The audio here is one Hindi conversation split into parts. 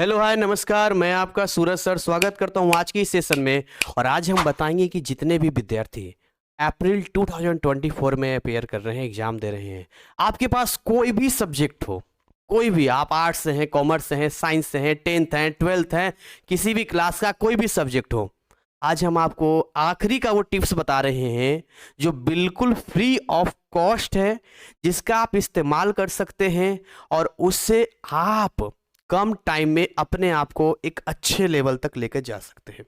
हेलो हाय नमस्कार, मैं आपका सूरज सर स्वागत करता हूं आज की इस सेशन में। और आज हम बताएंगे कि जितने भी विद्यार्थी अप्रैल 2024 में अपेयर कर रहे हैं, एग्जाम दे रहे हैं, आपके पास कोई भी सब्जेक्ट हो, कोई भी, आप आर्ट्स से हैं, कॉमर्स से हैं, साइंस से हैं, 10th हैं, 12th हैं, किसी भी क्लास का कोई भी सब्जेक्ट हो, आज हम आपको आखिरी का वो टिप्स बता रहे हैं जो बिल्कुल फ्री ऑफ कॉस्ट है, जिसका आप इस्तेमाल कर सकते हैं और उससे आप कम टाइम में अपने आप को एक अच्छे लेवल तक लेकर जा सकते हैं।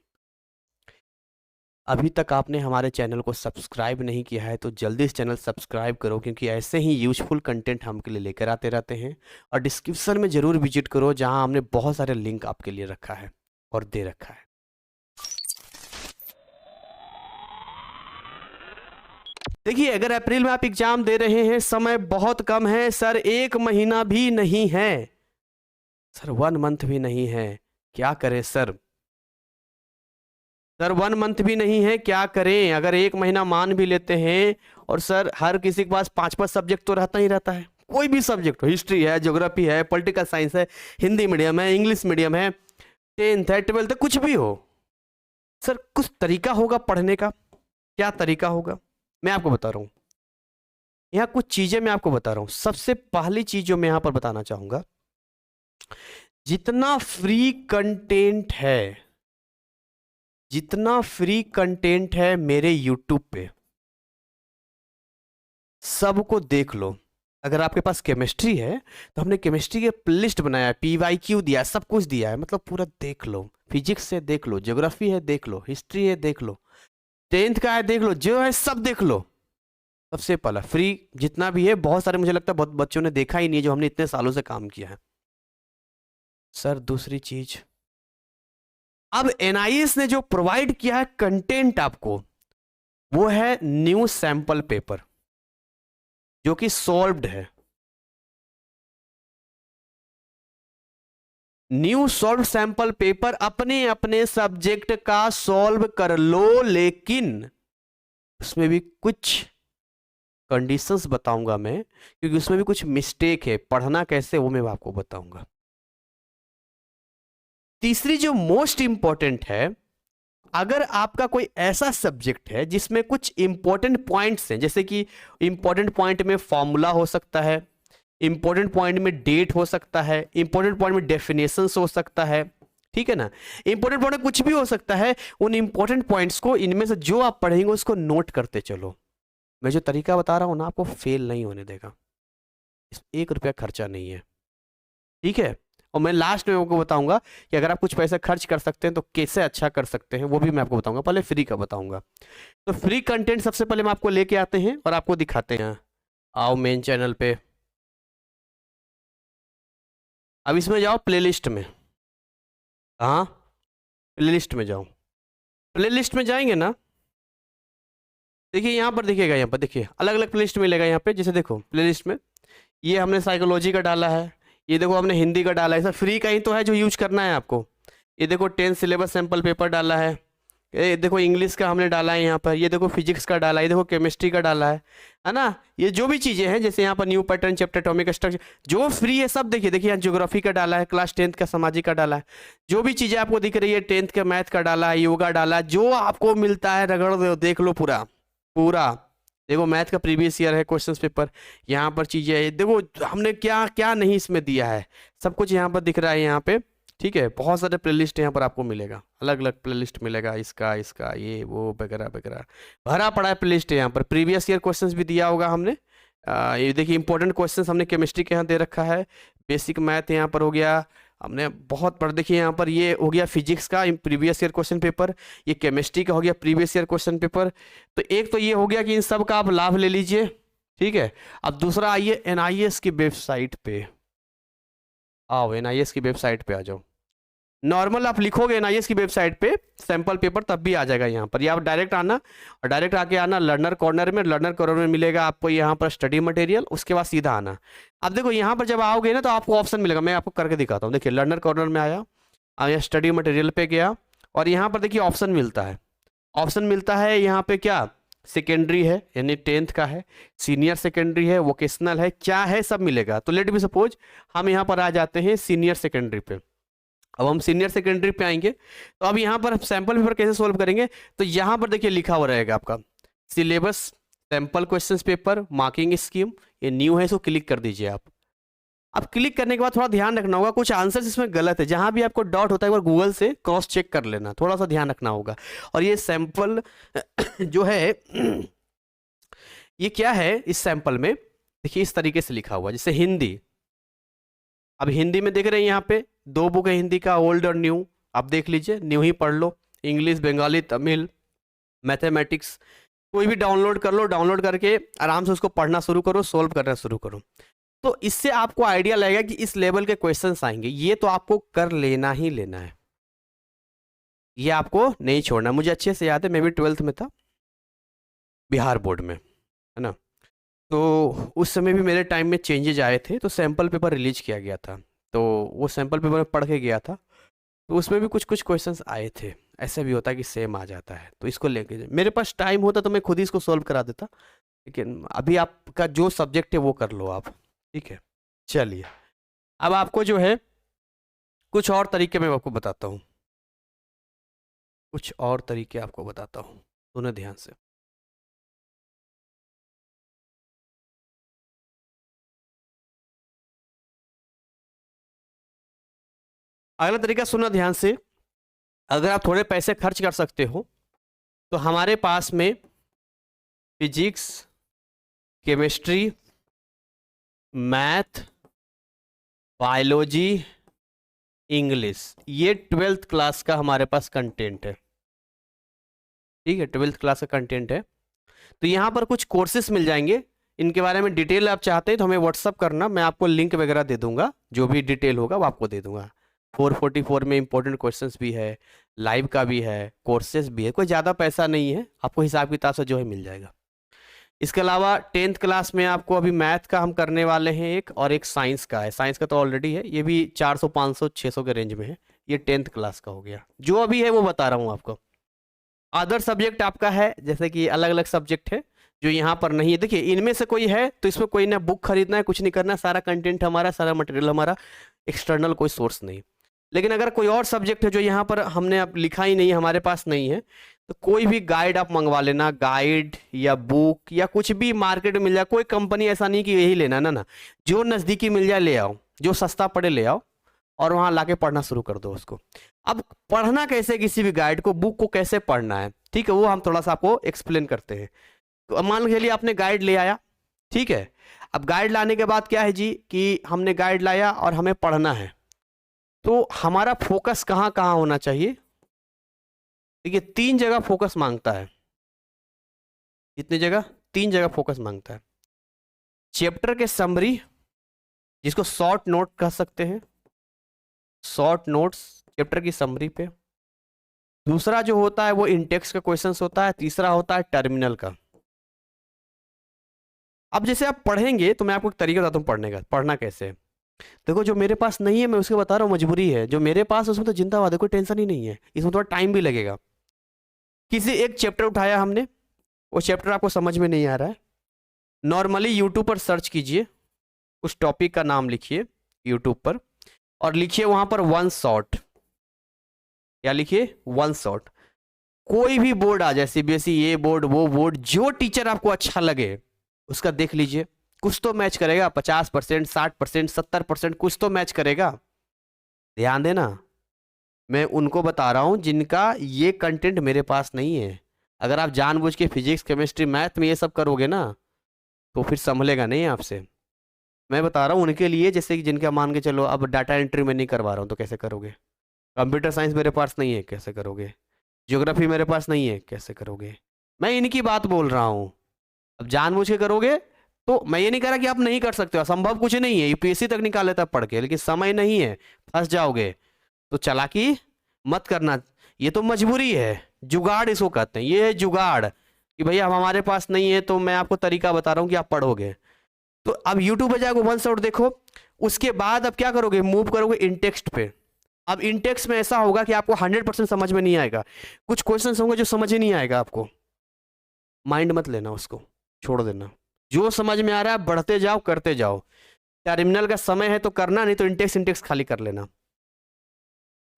अभी तक आपने हमारे चैनल को सब्सक्राइब नहीं किया है तो जल्दी इस चैनल सब्सक्राइब करो, क्योंकि ऐसे ही यूजफुल कंटेंट हम के लिए लेकर आते रहते हैं। और डिस्क्रिप्शन में जरूर विजिट करो, जहां हमने बहुत सारे लिंक आपके लिए रखा है और दे रखा है। देखिए, अगर अप्रैल में आप एग्जाम दे रहे हैं, समय बहुत कम है सर, 1 महीना भी नहीं है सर, 1 मंथ भी नहीं है, क्या करें सर? सर 1 मंथ भी नहीं है, क्या करें? अगर 1 महीना मान भी लेते हैं, और सर हर किसी के पास 5-5 सब्जेक्ट तो रहता ही रहता है, कोई भी सब्जेक्ट हो, हिस्ट्री है, ज्योग्राफी है, पॉलिटिकल साइंस है, हिंदी मीडियम है, इंग्लिश मीडियम है, 10th है, 12th है, कुछ भी हो, सर कुछ तरीका होगा पढ़ने का। क्या तरीका होगा मैं आपको बता रहा हूं। यहाँ कुछ चीजें मैं आपको बता रहा हूं। सबसे पहली चीज जो मैं यहां पर बताना चाहूंगा, जितना फ्री कंटेंट है, जितना फ्री कंटेंट है मेरे YouTube पे, सबको देख लो। अगर आपके पास केमिस्ट्री है तो हमने केमिस्ट्री के प्लेलिस्ट बनाया है, PYQ दिया है, सब कुछ दिया है, मतलब पूरा देख लो। फिजिक्स है देख लो, ज्योग्राफी है देख लो, हिस्ट्री है देख लो, 10th का है देख लो, जो है सब देख लो। सबसे पहला फ्री जितना भी है, बहुत सारे मुझे लगता है बहुत बच्चों ने देखा ही नहीं है जो हमने इतने सालों से काम किया है। सर दूसरी चीज, अब NIS ने जो प्रोवाइड किया है कंटेंट आपको, वो है न्यू सैंपल पेपर, जो कि सॉल्व्ड है। न्यू सॉल्व सैंपल पेपर अपने अपने सब्जेक्ट का सॉल्व कर लो, लेकिन उसमें भी कुछ कंडीशंस बताऊंगा मैं, क्योंकि उसमें भी कुछ मिस्टेक है। पढ़ना कैसे वो मैं आपको बताऊंगा। तीसरी जो मोस्ट इंपॉर्टेंट है, अगर आपका कोई ऐसा सब्जेक्ट है जिसमें कुछ इंपॉर्टेंट पॉइंट्स हैं, जैसे कि इंपॉर्टेंट पॉइंट में फॉर्मूला हो सकता है, इंपॉर्टेंट पॉइंट में डेट हो सकता है, इंपॉर्टेंट पॉइंट में डेफिनेशंस हो सकता है, ठीक है ना, इंपॉर्टेंट पॉइंट में कुछ भी हो सकता है। उन इंपॉर्टेंट पॉइंट्स को, इनमें से जो आप पढ़ेंगे उसको नोट करते चलो। मैं जो तरीका बता रहा हूं ना, आपको फेल नहीं होने देगा, इस 1 रुपया खर्चा नहीं है, ठीक है। और मैं लास्ट में आपको बताऊंगा कि अगर आप कुछ पैसे खर्च कर सकते हैं तो कैसे अच्छा कर सकते हैं, वो भी मैं आपको बताऊंगा। पहले फ्री का बताऊंगा। तो फ्री कंटेंट सबसे पहले हम आपको लेके आते हैं और आपको दिखाते हैं। आओ मेन चैनल पे, अब इसमें जाओ प्लेलिस्ट में। हाँ, प्लेलिस्ट में जाओ। प्लेलिस्ट में जाएंगे ना, देखिए यहाँ पर दिखेगा, यहाँ पर देखिए अलग अलग प्लेलिस्ट मिलेगा यहाँ पे। जैसे देखो प्लेलिस्ट में ये हमने साइकोलॉजी का डाला है, ये देखो हमने हिंदी का डाला है, सब फ्री का ही तो है जो यूज करना है आपको। ये देखो 10th सिलेबस सैंपल पेपर डाला है, ये देखो इंग्लिश का हमने डाला है यहाँ पर, ये देखो फिजिक्स का डाला है, ये देखो केमिस्ट्री का डाला है ना। ये जो भी चीज़ें हैं, जैसे यहाँ पर new pattern chapter atomic structure, जो फ्री है सब देखिए। देखिए यहाँ ज्योग्राफी का डाला है, क्लास 10th का सामाजिक का डाला है, जो भी चीज़ें आपको दिख रही है, 10th का मैथ का डाला है, योगा डाला है, जो आपको मिलता है रगड़ दो, देख लो पूरा पूरा। देखो मैथ का प्रीवियस ईयर है क्वेश्चंस पेपर, यहाँ पर चीजें है, देखो हमने क्या क्या नहीं इसमें दिया है, सब कुछ यहाँ पर दिख रहा है यहाँ पे, ठीक है। बहुत सारे प्लेलिस्ट यहाँ पर आपको मिलेगा, अलग अलग प्लेलिस्ट मिलेगा, इसका इसका ये वो वगैरह वगैरह भरा पड़ा है प्लेलिस्ट है यहाँ पर। प्रीवियस ईयर क्वेश्चंस भी दिया होगा हमने। ये देखिए इंपॉर्टेंट क्वेश्चंस हमने केमिस्ट्री के यहाँ दे रखा है, बेसिक मैथ यहाँ पर हो गया हमने बहुत पढ़। देखिए यहाँ पर ये हो गया फिजिक्स का प्रीवियस ईयर क्वेश्चन पेपर, ये केमिस्ट्री का हो गया प्रीवियस ईयर क्वेश्चन पेपर। तो एक तो ये हो गया कि इन सब का आप लाभ ले लीजिए, ठीक है। अब दूसरा आइए NIS की वेबसाइट पे आओ, NIS की वेबसाइट पे आ जाओ। नॉर्मल आप लिखोगे NIS की वेबसाइट पे सैंपल पेपर, तब भी आ जाएगा यहाँ पर। या आप डायरेक्ट आना, और डायरेक्ट आके आना लर्नर कॉर्नर में। लर्नर कॉर्नर में मिलेगा आपको यहाँ पर स्टडी मटेरियल, उसके बाद सीधा आना। अब देखो यहाँ पर जब आओगे ना तो आपको ऑप्शन मिलेगा, मैं आपको करके दिखाता हूँ। देखिए लर्नर कॉर्नर में आया, यहाँ स्टडी मटेरियल पे गया, और यहाँ पर देखिए ऑप्शन मिलता है। ऑप्शन मिलता है यहाँ पे क्या, सेकेंडरी है यानी 10th का है, सीनियर सेकेंडरी है, वोकेशनल है, क्या है सब मिलेगा। तो लेट बी सपोज हम यहाँ पर आ जाते हैं सीनियर सेकेंडरी पे। अब हम सीनियर सेकेंडरी पे आएंगे, तो अब यहाँ पर सैंपल पेपर कैसे सोल्व करेंगे, तो यहाँ पर देखिए लिखा हुआ रहेगा आपका syllabus, sample questions paper, marking scheme. ये न्यू है, इसको क्लिक कर दीजिए आप। अब क्लिक करने के बाद थोड़ा ध्यान रखना होगा, कुछ आंसर्स इसमें गलत है, जहां भी आपको डाउट होता है एक बार गूगल से क्रॉस चेक कर लेना, थोड़ा सा ध्यान रखना होगा। और ये सैंपल जो है ये क्या है, इस सैंपल में देखिए इस तरीके से लिखा हुआ, जैसे हिंदी। अब हिंदी में देख रहे हैं यहाँ पे 2 बुक है हिंदी का, ओल्ड और न्यू। आप देख लीजिए, न्यू ही पढ़ लो। इंग्लिश, बंगाली, तमिल, मैथमेटिक्स, कोई भी डाउनलोड कर लो, डाउनलोड करके आराम से उसको पढ़ना शुरू करो, सोल्व करना शुरू करो। तो इससे आपको आइडिया लगेगा कि इस लेवल के क्वेश्चंस आएंगे, ये तो आपको कर लेना ही लेना है, ये आपको नहीं छोड़ना। मुझे अच्छे से याद है, मैं भी 12th में था, बिहार बोर्ड में, है ना। तो उस समय भी मेरे टाइम में चेंजेज आए थे, तो सैंपल पेपर रिलीज किया गया था, तो वो सैंपल पेपर में पढ़ के गया था, तो उसमें भी कुछ कुछ क्वेश्चंस आए थे। ऐसा भी होता है कि सेम आ जाता है, तो इसको लेके मेरे पास टाइम होता तो मैं खुद ही इसको सोल्व करा देता, लेकिन अभी आपका जो सब्जेक्ट है वो कर लो आप, ठीक है। चलिए, अब आपको जो है कुछ और तरीके मैं आपको बताता हूँ, कुछ और तरीके आपको बताता हूँ, सुनो ध्यान से। अगला तरीका सुनना ध्यान से। अगर आप थोड़े पैसे खर्च कर सकते हो तो हमारे पास में physics, chemistry, math, biology, English, ये 12th क्लास का हमारे पास कंटेंट है, ठीक है। 12th क्लास का कंटेंट है, तो यहाँ पर कुछ कोर्सेस मिल जाएंगे। इनके बारे में डिटेल आप चाहते हैं तो हमें व्हाट्सअप करना, मैं आपको लिंक वगैरह दे दूंगा, जो भी डिटेल होगा वो आपको दे दूंगा। 444 में इंपॉर्टेंट क्वेश्चंस भी है, लाइव का भी है, कोर्सेज भी है, कोई ज़्यादा पैसा नहीं है, आपको हिसाब किताब से जो है मिल जाएगा। इसके अलावा 10th क्लास में आपको अभी मैथ का हम करने वाले हैं एक, और एक साइंस का है। साइंस का तो ऑलरेडी है, ये भी 400 500 600 के रेंज में है। ये 10th क्लास का हो गया, जो अभी है वो बता रहा हूँ आपको। अदर सब्जेक्ट आपका है, जैसे कि अलग अलग सब्जेक्ट है जो यहाँ पर नहीं है। देखिए, इनमें से कोई है तो इसमें कोई ना बुक खरीदना है, कुछ नहीं करना, सारा कंटेंट हमारा, सारा मटेरियल हमारा, एक्सटर्नल कोई सोर्स नहीं। लेकिन अगर कोई और सब्जेक्ट है जो यहाँ पर हमने अब लिखा ही नहीं है, हमारे पास नहीं है, तो कोई भी गाइड आप मंगवा लेना, गाइड या बुक या कुछ भी मार्केट में मिल जाए। कोई कंपनी ऐसा नहीं कि यही लेना, ना, जो नज़दीकी मिल जाए ले आओ, जो सस्ता पड़े ले आओ, और वहाँ लाके पढ़ना शुरू कर दो उसको। अब पढ़ना कैसे, किसी भी गाइड को, बुक को कैसे पढ़ना है, ठीक है, वो हम थोड़ा सा आपको एक्सप्लेन करते हैं। तो मान के लिए आपने गाइड ले आया, ठीक है। अब गाइड लाने के बाद क्या है जी, कि हमने गाइड लाया और हमें पढ़ना है, तो हमारा फोकस कहाँ कहाँ होना चाहिए। देखिए, 3 जगह फोकस मांगता है। कितनी जगह? 3 जगह फोकस मांगता है। चैप्टर के समरी, जिसको शॉर्ट नोट कह सकते हैं, शॉर्ट नोट्स चैप्टर की समरी पे। दूसरा जो होता है वो इंटेक्स का क्वेश्चंस होता है। तीसरा होता है टर्मिनल का। अब जैसे आप पढ़ेंगे तो मैं आपको एक तरीका बताता हूँ पढ़ने का, पढ़ना कैसे है। देखो, जो मेरे पास नहीं है मैं उसके बता रहा हूँ, मजबूरी है। जो मेरे पास उसमें तो जिंदाबाद है, कोई टेंशन ही नहीं है, इसमें थोड़ा टाइम भी लगेगा। किसी एक चैप्टर उठाया हमने, वो चैप्टर आपको समझ में नहीं आ रहा है, नॉर्मली यूट्यूब पर सर्च कीजिए, उस टॉपिक का नाम लिखिए यूट्यूब पर, और लिखिए वहां पर वन शॉट। क्या लिखिए? One shot. कोई भी बोर्ड आ जाए, सीबीएसई, ये बोर्ड, वो बोर्ड, जो टीचर आपको अच्छा लगे उसका देख लीजिए, कुछ तो मैच करेगा। 50%, 60%, 70% कुछ तो मैच करेगा। ध्यान देना, मैं उनको बता रहा हूं जिनका ये कंटेंट मेरे पास नहीं है। अगर आप जानबूझ के फिजिक्स, केमिस्ट्री, मैथ में ये सब करोगे ना, तो फिर संभलेगा नहीं आपसे। मैं बता रहा हूँ उनके लिए, जैसे कि जिनका मान के चलो, अब डाटा एंट्री में नहीं करवा रहा हूँ तो कैसे करोगे। कंप्यूटर साइंस मेरे पास नहीं है, कैसे करोगे। ज्योग्राफी मेरे पास नहीं है, कैसे करोगे। मैं इनकी बात बोल रहा हूँ। अब जानबूझ के करोगे तो मैं ये नहीं कह रहा कि आप नहीं कर सकते हो, असंभव कुछ नहीं है, यूपीएससी तक निकाल लेता पढ़ के, लेकिन समय नहीं है, फंस जाओगे। तो चालाकी मत करना, ये तो मजबूरी है, जुगाड़ इसको कहते हैं। ये है जुगाड़, कि भैया अब हमारे पास नहीं है तो मैं आपको तरीका बता रहा हूँ कि आप पढ़ोगे। तो अब यूट्यूब पे जाकर वन शॉट देखो, उसके बाद अब क्या करोगे, मूव करोगे इनटेक्स्ट पे। अब इनटेक्स्ट में ऐसा होगा कि आपको 100% समझ में नहीं आएगा, कुछ क्वेश्चंस होंगे जो समझ ही नहीं आएगा आपको। माइंड मत लेना उसको, छोड़ देना। जो समझ में आ रहा है बढ़ते जाओ, करते जाओ। टर्मिनल का समय है तो करना, नहीं तो इंटेक्स खाली कर लेना।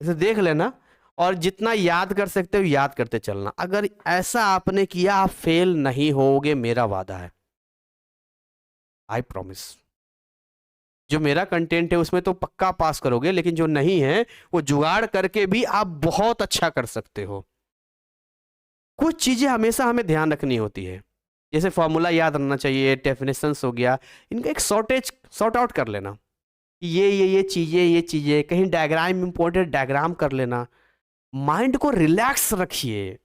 इसे देख लेना और जितना याद कर सकते हो याद करते चलना। अगर ऐसा आपने किया आप फेल नहीं होगे, मेरा वादा है, आई प्रॉमिस। जो मेरा कंटेंट है उसमें तो पक्का पास करोगे, लेकिन जो नहीं है वो जुगाड़ करके भी आप बहुत अच्छा कर सकते हो। कुछ चीजें हमेशा हमें ध्यान रखनी होती है, जैसे फॉर्मूला याद रखना चाहिए, डेफिनेशंस हो गया, इनका एक सॉर्ट आउट कर लेना। ये चीजें कहीं डायग्राम इंपॉर्टेंट, डायग्राम कर लेना। माइंड को रिलैक्स रखिए।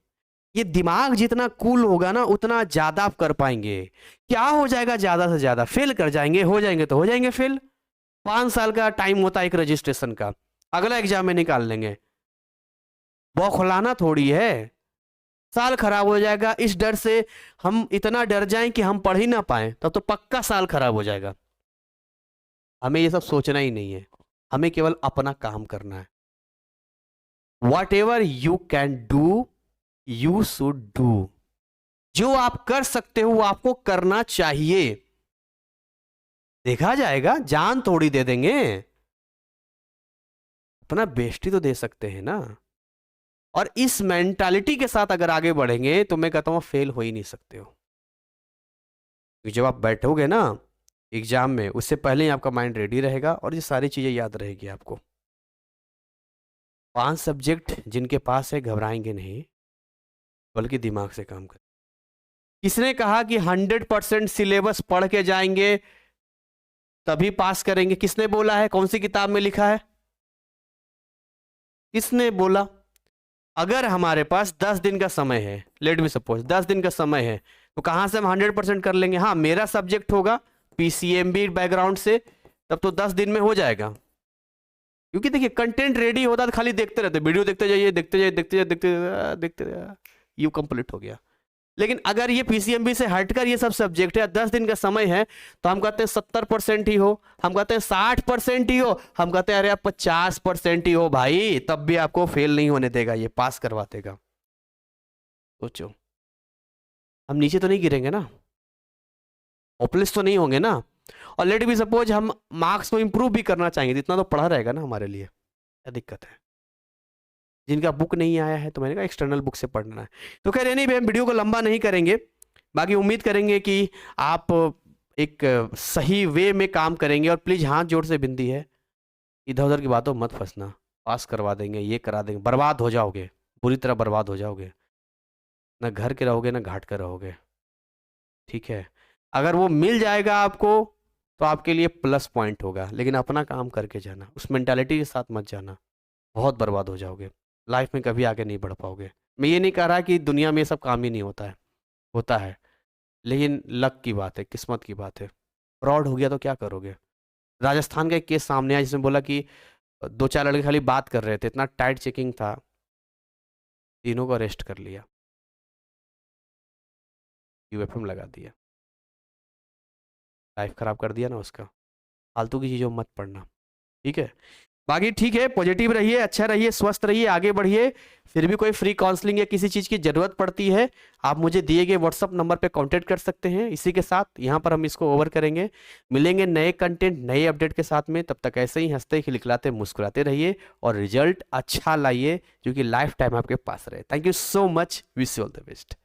ये दिमाग जितना कूल होगा ना उतना ज्यादा आप कर पाएंगे। क्या हो जाएगा, ज्यादा से ज्यादा फेल कर जाएंगे, हो जाएंगे तो हो जाएंगे फेल। 5 साल का टाइम होता है एक रजिस्ट्रेशन का, अगला एग्जाम में निकाल लेंगे। बौखलाना थोड़ी है, साल खराब हो जाएगा इस डर से हम इतना डर जाएं कि हम पढ़ ही ना पाए, तब तो पक्का साल खराब हो जाएगा। हमें ये सब सोचना ही नहीं है, हमें केवल अपना काम करना है। What ever you can do you should do. जो आप कर सकते हो वो आपको करना चाहिए। देखा जाएगा, जान थोड़ी दे देंगे, अपना बेस्टी तो दे सकते हैं ना। और इस मेंटालिटी के साथ अगर आगे बढ़ेंगे तो मैं कहता हूं फेल हो ही नहीं सकते हो। जब आप बैठोगे ना एग्जाम में, उससे पहले ही आपका माइंड रेडी रहेगा और ये सारी चीजें याद रहेगी आपको। 5 सब्जेक्ट जिनके पास है घबराएंगे नहीं, बल्कि दिमाग से काम करें। किसने कहा कि 100% सिलेबस पढ़ के जाएंगे तभी पास करेंगे? किसने बोला है? कौन सी किताब में लिखा है? किसने बोला? अगर हमारे पास 10 दिन का समय है, लेट मी सपोज 10 दिन का समय है, तो कहां से हम 100% कर लेंगे? हाँ, मेरा सब्जेक्ट होगा पीसीएमबी बैकग्राउंड से, तब तो 10 दिन में हो जाएगा। क्योंकि देखिए कंटेंट रेडी होता तो खाली देखते रहते, वीडियो देखते जाइए, देखते जाइए, देखते जाइए, देखते जाइए, यू कंप्लीट हो गया। लेकिन अगर ये पीसीएमबी से हटकर ये सब सब्जेक्ट है, 10 दिन का समय है, तो हम कहते हैं 70% ही हो, हम कहते हैं 60% ही हो, हम कहते हैं अरे आप 50% ही हो भाई, तब भी आपको फेल नहीं होने देगा, ये पास करवा देगा। सोचो, हम नीचे तो नहीं गिरेंगे ना, होपलेस तो नहीं होंगे ना। और लेट बी सपोज हम मार्क्स को इंप्रूव भी करना चाहेंगे, इतना तो पढ़ा रहेगा ना हमारे लिए, क्या दिक्कत है? जिनका बुक नहीं आया है तो मैंने कहा एक्सटर्नल बुक से पढ़ना है। तो कह रहे नहीं भाई हम वीडियो को लंबा नहीं करेंगे, बाकी उम्मीद करेंगे कि आप एक सही वे में काम करेंगे। और प्लीज़ हाथ जोड़ से विनती है, इधर उधर की बातों मत फंसना। पास करवा देंगे, ये करा देंगे, बर्बाद हो जाओगे, बुरी तरह बर्बाद हो जाओगे, ना घर के रहोगे ना घाट के रहोगे। ठीक है, अगर वो मिल जाएगा आपको तो आपके लिए प्लस पॉइंट होगा, लेकिन अपना काम करके जाना, उस मेंटालिटी के साथ मत जाना, बहुत बर्बाद हो जाओगे, लाइफ में कभी आगे नहीं बढ़ पाओगे। मैं ये नहीं कह रहा कि दुनिया में ये सब काम ही नहीं होता है, होता है, लेकिन लक की बात है, किस्मत की बात है। फ्रॉड हो गया तो क्या करोगे? राजस्थान का एक केस सामने आया जिसमें बोला कि 2-4 लड़के खाली बात कर रहे थे, इतना टाइट चेकिंग था, तीनों को अरेस्ट कर लिया, यूएफएम लगा दिया, लाइफ खराब कर दिया ना उसका। फालतू की चीज़ों में मत पड़ना, ठीक है? बाकी ठीक है, पॉजिटिव रहिए, अच्छा रहिए, स्वस्थ रहिए, आगे बढ़िए। फिर भी कोई फ्री काउंसलिंग या किसी चीज़ की ज़रूरत पड़ती है, आप मुझे दिए गए व्हाट्सअप नंबर पे कांटेक्ट कर सकते हैं। इसी के साथ यहाँ पर हम इसको ओवर करेंगे, मिलेंगे नए कंटेंट नए अपडेट के साथ में। तब तक ऐसे ही हंसते खिलखिलाते मुस्कुराते रहिए और रिजल्ट अच्छा लाइए, क्योंकि लाइफ टाइम आपके पास रहे। Thank you so much, wish you all the best.